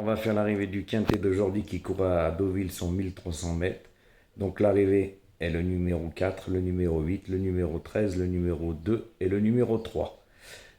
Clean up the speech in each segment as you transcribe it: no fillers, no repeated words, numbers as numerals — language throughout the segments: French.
va faire l'arrivée du quintet d'aujourd'hui qui court à Deauville son 1300 mètres. Donc l'arrivée est le numéro 4, le numéro 8, le numéro 13, le numéro 2 et le numéro 3.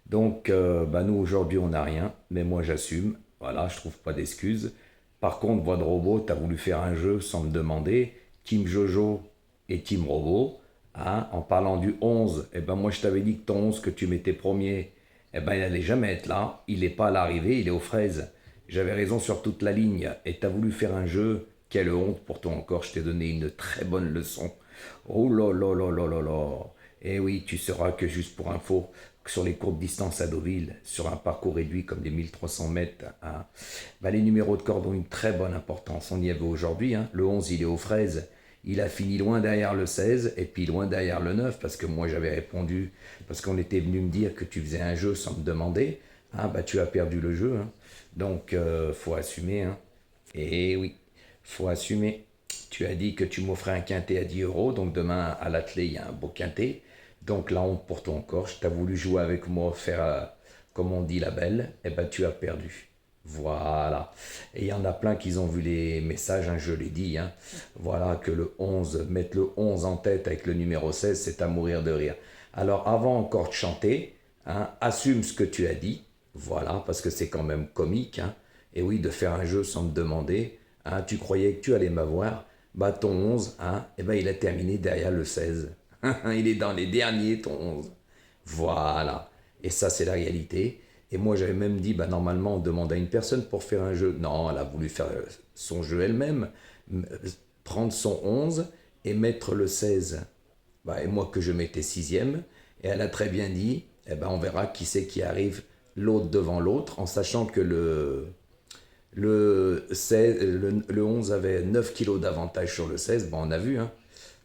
Donc nous aujourd'hui on n'a rien, mais moi j'assume. Voilà, je trouve pas d'excuses. Par contre, Voix de Robot, tu as voulu faire un jeu sans me demander. Team Jojo et Team Robot. Hein, en parlant du 11, moi je t'avais dit que ton 11 que tu mettais premier, il n'allait jamais être là. Il n'est pas à l'arrivée, il est aux fraises. J'avais raison sur toute la ligne. Et tu as voulu faire un jeu. Quelle honte pour toi encore, je t'ai donné une très bonne leçon. Oh là là là là là là. Eh oui, tu sauras que juste pour info, sur les courtes distances à Deauville, sur un parcours réduit comme des 1300 mètres, hein, les numéros de corde ont une très bonne importance. On y avait aujourd'hui, hein, le 11 il est aux fraises, il a fini loin derrière le 16 et puis loin derrière le 9 parce que moi j'avais répondu, parce qu'on était venu me dire que tu faisais un jeu sans me demander, hein, tu as perdu le jeu, hein. Donc faut assumer, hein. Et oui, faut assumer. Tu as dit que tu m'offrais un quintet à 10 euros, donc demain à l'atelier il y a un beau quintet. Donc la honte pour toi encore, tu as voulu jouer avec moi, faire comme on dit la belle, tu as perdu. Voilà. Et il y en a plein qui ont vu les messages, hein, je l'ai dit. Hein. Voilà, que le 11, mettre le 11 en tête avec le numéro 16, c'est à mourir de rire. Alors avant encore de chanter, hein, assume ce que tu as dit. Voilà, parce que c'est quand même comique. Hein. Et oui, de faire un jeu sans me demander. Hein, tu croyais que tu allais m'avoir. Ton 11, hein, il a terminé derrière le 16. Il est dans les derniers, ton 11. Voilà. Et ça, c'est la réalité. Et moi, j'avais même dit, normalement, on demande à une personne pour faire un jeu. Non, elle a voulu faire son jeu elle-même, prendre son 11 et mettre le 16. Et moi, que je mettais sixième. Et elle a très bien dit, on verra qui c'est qui arrive l'autre devant l'autre, en sachant que le 11 avait 9 kilos d'avantage sur le 16. On a vu, hein,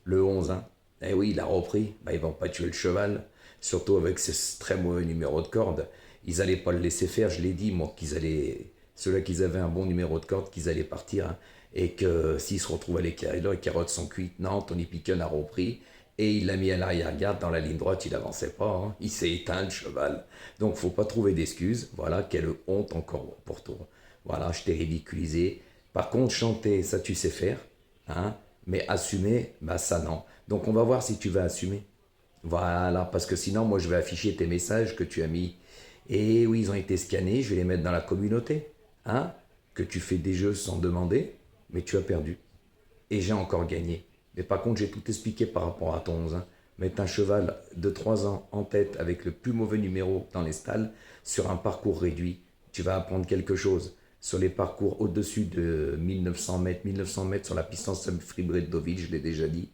le 11. Hein. Eh oui, il a repris. Ils vont pas tuer le cheval, surtout avec ce très mauvais numéro de corde. Ils allaient pas le laisser faire, je l'ai dit, moi, ceux-là qui avaient un bon numéro de corde, qu'ils allaient partir. Hein, et que s'ils se retrouvent à l'éclaireur, les carottes sont cuites. Non, Tony Picken a repris. Et il l'a mis à l'arrière-garde, dans la ligne droite, il avançait pas. Hein. Il s'est éteint, le cheval. Donc, faut pas trouver d'excuses. Voilà, quelle honte encore pour toi. Voilà, je t'ai ridiculisé. Par contre, chanter, ça tu sais faire. Hein, mais assumer, ça non. Donc on va voir si tu vas assumer. Voilà, parce que sinon, moi je vais afficher tes messages que tu as mis. Et oui, ils ont été scannés, je vais les mettre dans la communauté. Hein, que tu fais des jeux sans demander, mais tu as perdu. Et j'ai encore gagné. Mais par contre, j'ai tout expliqué par rapport à ton 11. Hein. Mettre un cheval de 3 ans en tête avec le plus mauvais numéro dans les stalles sur un parcours réduit, tu vas apprendre quelque chose. Sur les parcours au-dessus de 1900 mètres sur la piste semi-fibrée de Deauville, je l'ai déjà dit,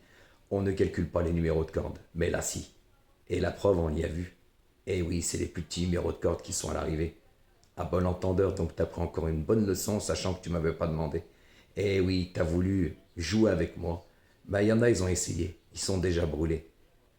on ne calcule pas les numéros de corde. Mais là, si. Et la preuve, on l'y a vu. Et oui, c'est les plus petits numéros de corde qui sont à l'arrivée. À bon entendeur, donc tu as pris encore une bonne leçon, sachant que tu m'avais pas demandé. Et oui, tu as voulu jouer avec moi. Il y en a, ils ont essayé. Ils sont déjà brûlés.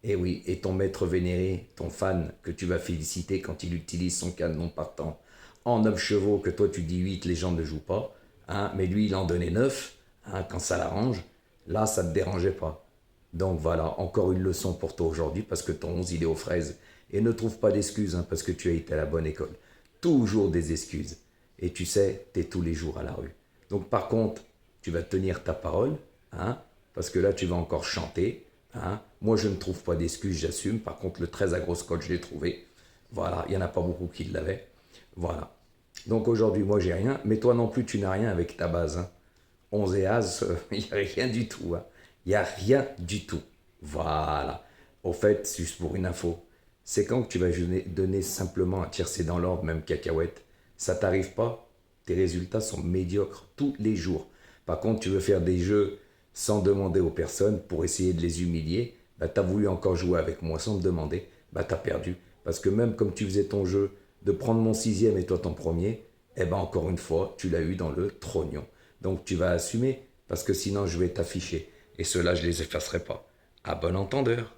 Et oui, et ton maître vénéré, ton fan, que tu vas féliciter quand il utilise son canon partant en 9 chevaux, que toi tu dis 8, les gens ne jouent pas, hein, mais lui il en donnait 9, hein, quand ça l'arrange, là ça ne te dérangeait pas. Donc voilà, encore une leçon pour toi aujourd'hui, parce que ton 11 il est aux fraises. Et ne trouve pas d'excuses, hein, parce que tu as été à la bonne école. Toujours des excuses. Et tu sais, tu es tous les jours à la rue. Donc par contre, tu vas tenir ta parole, hein, parce que là tu vas encore chanter. Hein. Moi je ne trouve pas d'excuses, j'assume. Par contre, le 13 à grosse cote, je l'ai trouvé. Voilà, il n'y en a pas beaucoup qui l'avaient. Voilà. Donc aujourd'hui, moi, j'ai rien. Mais toi non plus, tu n'as rien avec ta base. Hein. 11 et As, il n'y a rien du tout. Hein. Il n'y a rien du tout. Voilà. Au fait, juste pour une info, c'est quand que tu vas donner simplement un tiercé dans l'ordre, même cacahuète. Ça t'arrive pas? Tes résultats sont médiocres tous les jours. Par contre, tu veux faire des jeux sans demander aux personnes pour essayer de les humilier. Tu as voulu encore jouer avec moi sans me demander. Tu as perdu. Parce que même comme tu faisais ton jeu de prendre mon sixième et toi ton premier, encore une fois, tu l'as eu dans le trognon. Donc tu vas assumer, parce que sinon je vais t'afficher. Et ceux-là, je les effacerai pas. À bon entendeur.